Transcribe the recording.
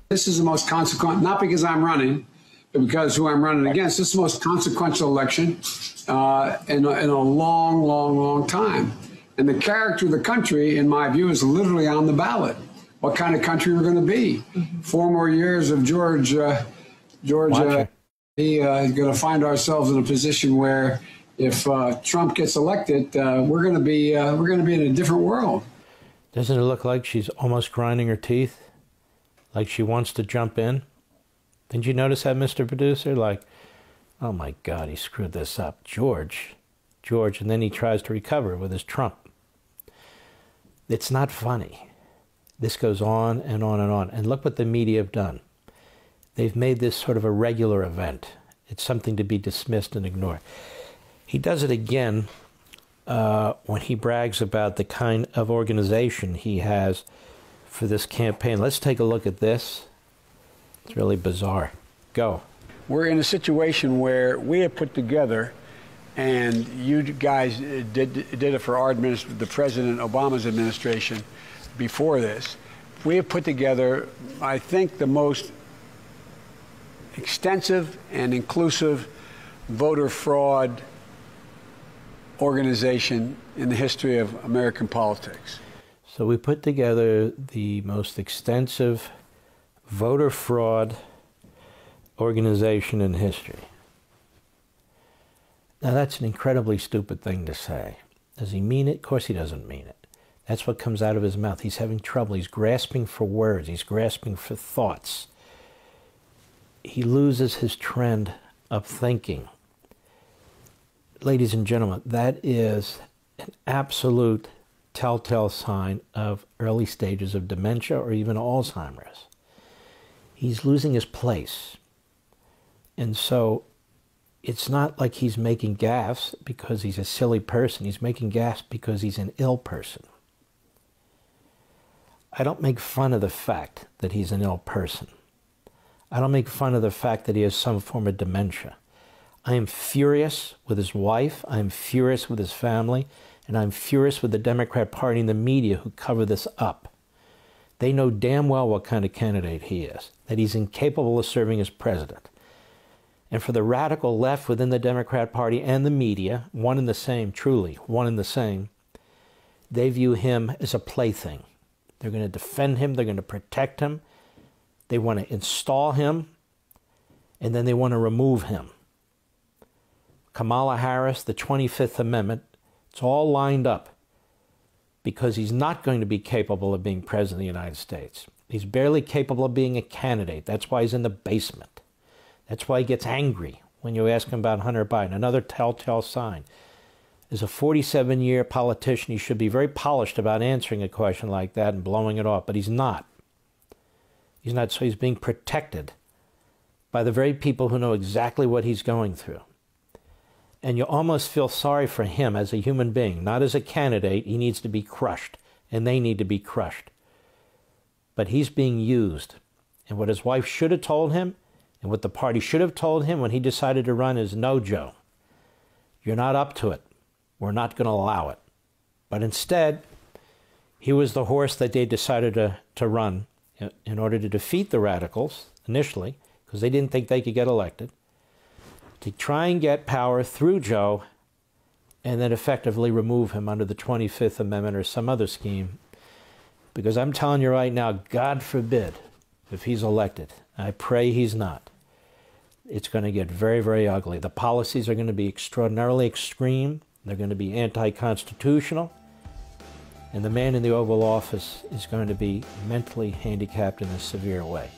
This is the most consequential, not because I'm running, but because who I'm running against. This is the most consequential election in a long, long, long time. And the character of the country, in my view, is literally on the ballot. What kind of country we're going to be? 4 more years of George going to find ourselves in a position where, if Trump gets elected, we're going to be in a different world. Doesn't it look like she's almost grinding her teeth? Like she wants to jump in? Didn't you notice that, Mr. Producer? Like, oh my God, he screwed this up. George, and then he tries to recover with his Trump. It's not funny. This goes on and on and on. And look what the media have done. They've made this sort of a regular event. It's something to be dismissed and ignored. He does it again when he brags about the kind of organization he has for this campaign. Let's take a look at this. It's really bizarre. Go. We're in a situation where we have put together, and you guys did it for our the President Obama's administration before this. We have put together, I think, the most extensive and inclusive voter fraud organization in the history of American politics. So we put together the most extensive voter fraud organization in history. Now that's an incredibly stupid thing to say. Does he mean it? Of course he doesn't mean it. That's what comes out of his mouth. He's having trouble. He's grasping for words. He's grasping for thoughts. He loses his trend of thinking. Ladies and gentlemen, that is an absolute telltale sign of early stages of dementia or even Alzheimer's. He's losing his place. And so it's not like he's making gaffes because he's a silly person. He's making gaffes because he's an ill person. I don't make fun of the fact that he's an ill person. I don't make fun of the fact that he has some form of dementia. I am furious with his wife. I am furious with his family. And I'm furious with the Democrat Party and the media who cover this up. They know damn well what kind of candidate he is, that he's incapable of serving as president. And for the radical left within the Democrat Party and the media, one and the same, truly, one and the same, they view him as a plaything. They're going to defend him. They're going to protect him. They want to install him, and then they want to remove him. Kamala Harris, the 25th Amendment, it's all lined up because he's not going to be capable of being president of the United States. He's barely capable of being a candidate. That's why he's in the basement. That's why he gets angry when you ask him about Hunter Biden. Another telltale sign. As a 47-year politician, he should be very polished about answering a question like that and blowing it off, but he's not. He's not, so he's being protected by the very people who know exactly what he's going through. And you almost feel sorry for him as a human being, not as a candidate. He needs to be crushed, and they need to be crushed. But he's being used. And what his wife should have told him, and what the party should have told him when he decided to run is, no, Joe, you're not up to it. We're not going to allow it. But instead, he was the horse that they decided to run in order to defeat the radicals initially, because they didn't think they could get elected, to try and get power through Joe and then effectively remove him under the 25th Amendment or some other scheme. Because I'm telling you right now, God forbid if he's elected. I pray he's not. It's going to get very, very ugly. The policies are going to be extraordinarily extreme. They're going to be anti-constitutional. And the man in the Oval Office is going to be mentally handicapped in a severe way.